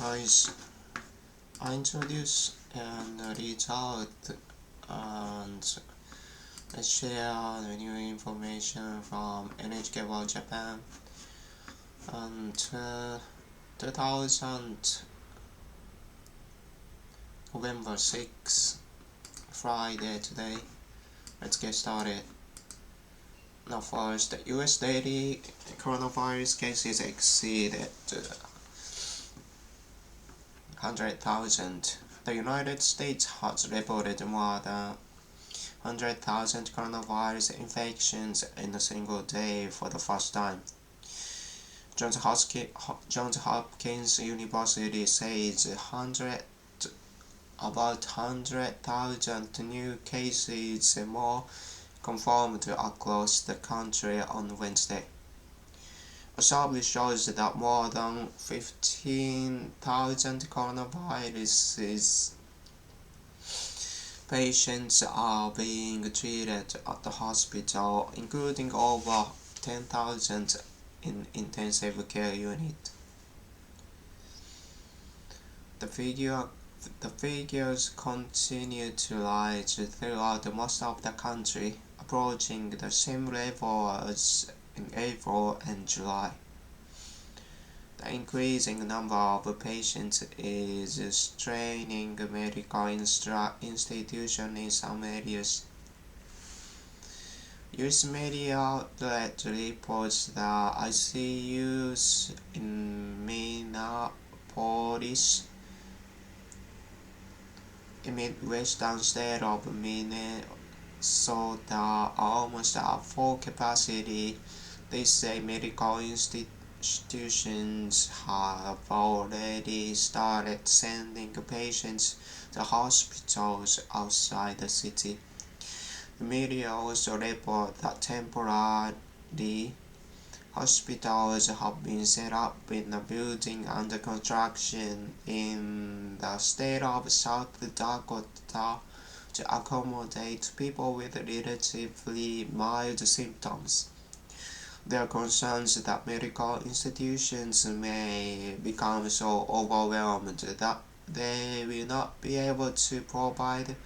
guys, I introduce and reach out and share the new information from NHK World Japan and 2000 November 6 Friday today. Let's get started. Now first, the US daily coronavirus cases exceeded 100,000. The United States has reported more than 100,000 coronavirus infections in a single day for the first time. Johns Hopkins University says about 100,000 new cases more confirmed across the country on Wednesday. A survey shows that more than 15,000 coronavirus patients are being treated at the hospital, including over 10,000 in intensive care unit. The figures continue to rise throughout most of the country, approaching the same level as in April and July. The increasing number of patients is straining medical institutions in some areas. US media outlet reports that ICUs in Minneapolis, in midwestern state of Minnesota, are almost at full capacity. They say medical institutions have already started sending patients to hospitals outside the city. The media also report that temporary hospitals have been set up in a building under construction in the state of South Dakota to accommodate people with relatively mild symptoms. There are concerns that medical institutions may become so overwhelmed that they will not be able to provide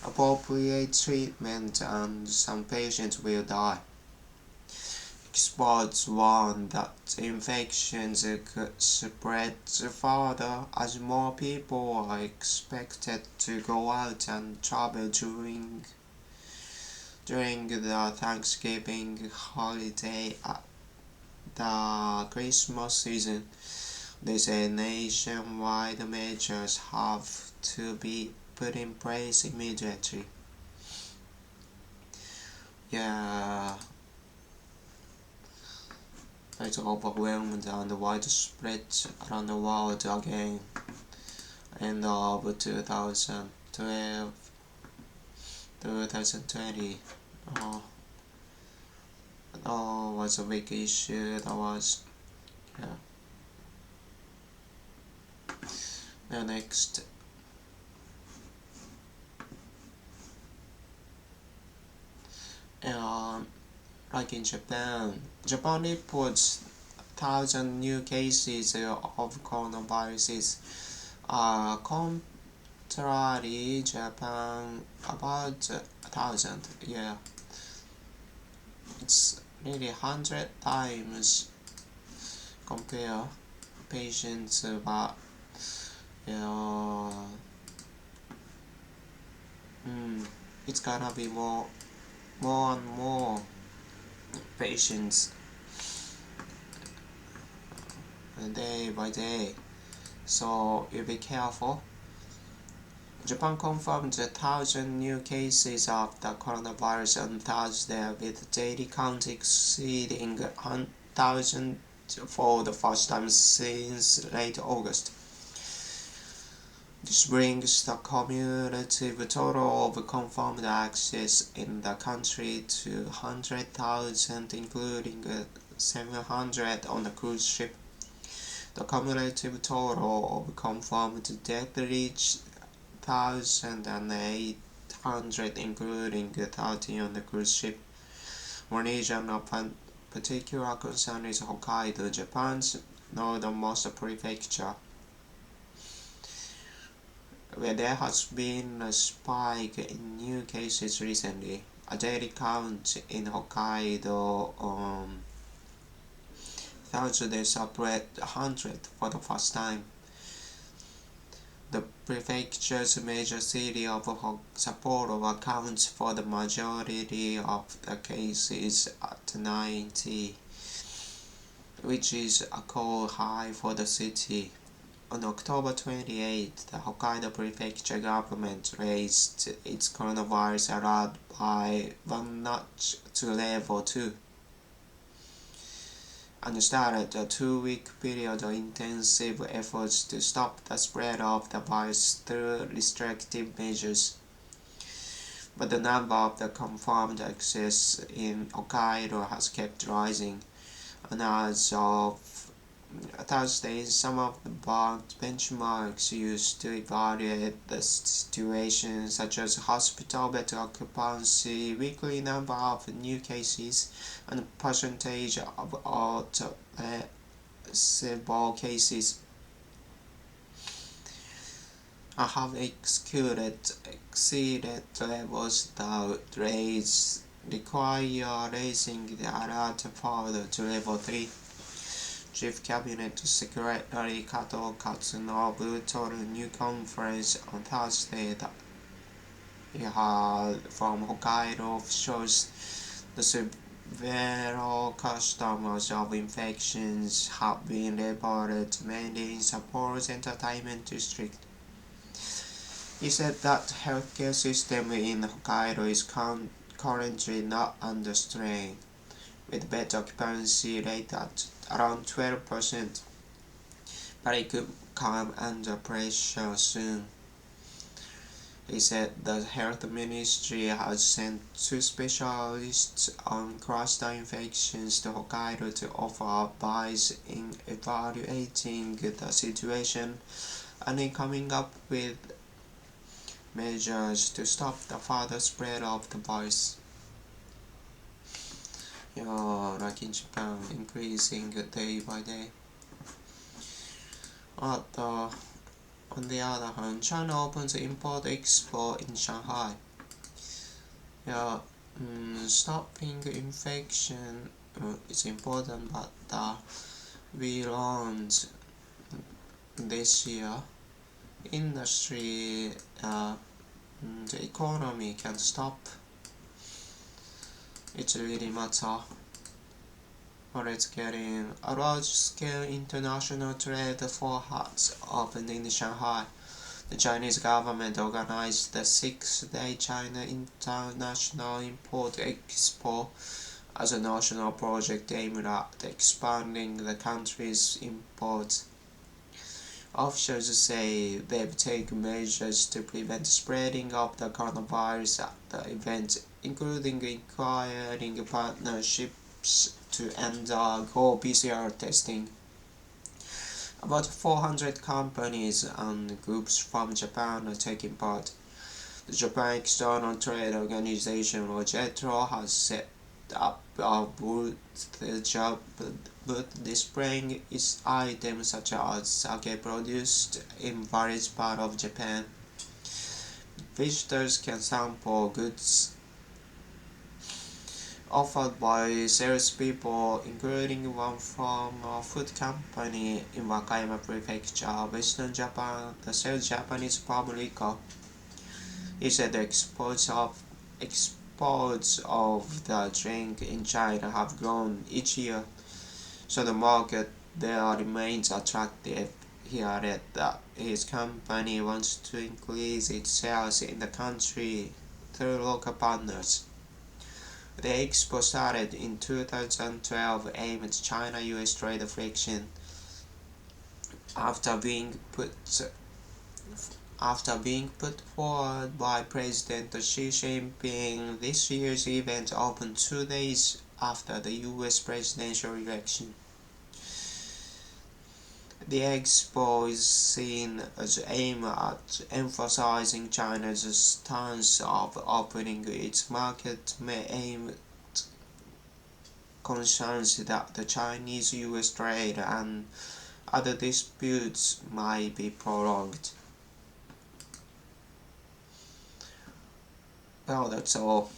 appropriate treatment and some patients will die. Experts warn that infections could spread further as more people are expected to go out and travel during the Thanksgiving holiday at the Christmas season. They say nationwide measures have to be put in place immediately. It's overwhelmed and widespread around the world again. End of 2012, 2020. Was a big issue. That was, The next. Like in Japan reports 1,000 new cases of coronaviruses. Contrary, Japan about 1,000. It's nearly 100 times compare patients, but it's gonna be more and more patients day by day, so you be careful. Japan confirmed 1,000 new cases of the coronavirus on Thursday, with daily count exceeding 1,000 for the first time since late August. This brings the cumulative total of confirmed cases in the country to 100,000, including 700 on the cruise ship. The cumulative total of confirmed deaths reached 1,800, including 30 on the cruise ship. One region of particular concern is Hokkaido, Japan's northernmost prefecture. where there has been a spike in new cases recently. A daily count in Hokkaido on Thursday surpassed 100 for the first time. The prefecture's major city of Sapporo accounts for the majority of the cases at 90, which is a cold high for the city. On October 28, the Hokkaido Prefecture government raised its coronavirus alert by one notch to level 2 and started a 2-week period of intensive efforts to stop the spread of the virus through restrictive measures. But the number of the confirmed cases in Hokkaido has kept rising, and as of Thursday, some of the benchmarks used to evaluate the situation, such as hospital bed occupancy, weekly number of new cases, and percentage of severe cases, have exceeded levels that require raising the alert further to level 3. Chief Cabinet Secretary Kato Katsunobu told a new conference on Thursday that he had from Hokkaido officials the several clusters of infections have been reported mainly in Sapporo's entertainment district. He said that healthcare system in Hokkaido is currently not under strain, with bed occupancy rate at around 12%, but it could come under pressure soon. He said the health ministry has sent 2 specialists on cluster infections to Hokkaido to offer advice in evaluating the situation and in coming up with measures to stop the further spread of the virus. Like in Japan, increasing day by day. On the other hand, China opens import expo in Shanghai. Stopping infection is important, but we learned this year industry, the economy can stop. It really matters. It's getting a large-scale international trade fair has opened in Shanghai. The Chinese government organized the 6-day China International Import Expo as a national project aimed at expanding the country's imports. Officials say they've taken measures to prevent spreading of the coronavirus at the event, including acquiring partnerships to undergo PCR testing. About 400 companies and groups from Japan are taking part. The Japan External Trade Organization, or JETRO, has set up a booth displaying its items such as sake produced in various parts of Japan. Visitors can sample goods offered by salespeople, including one from a food company in Wakayama Prefecture, Western Japan, that sells Japanese palm liquor. He said the exports of the drink in China have grown each year, so the market there remains attractive. He added that his company wants to increase its sales in the country through local partners. The expo started in 2012 aimed at China-US trade friction. After being put forward by President Xi Jinping, this year's event opened 2 days after the US presidential election. The expo is seen as aimed at emphasizing China's stance of opening its market amid concerns that the Chinese-US trade and other disputes might be prolonged. Well, that's all.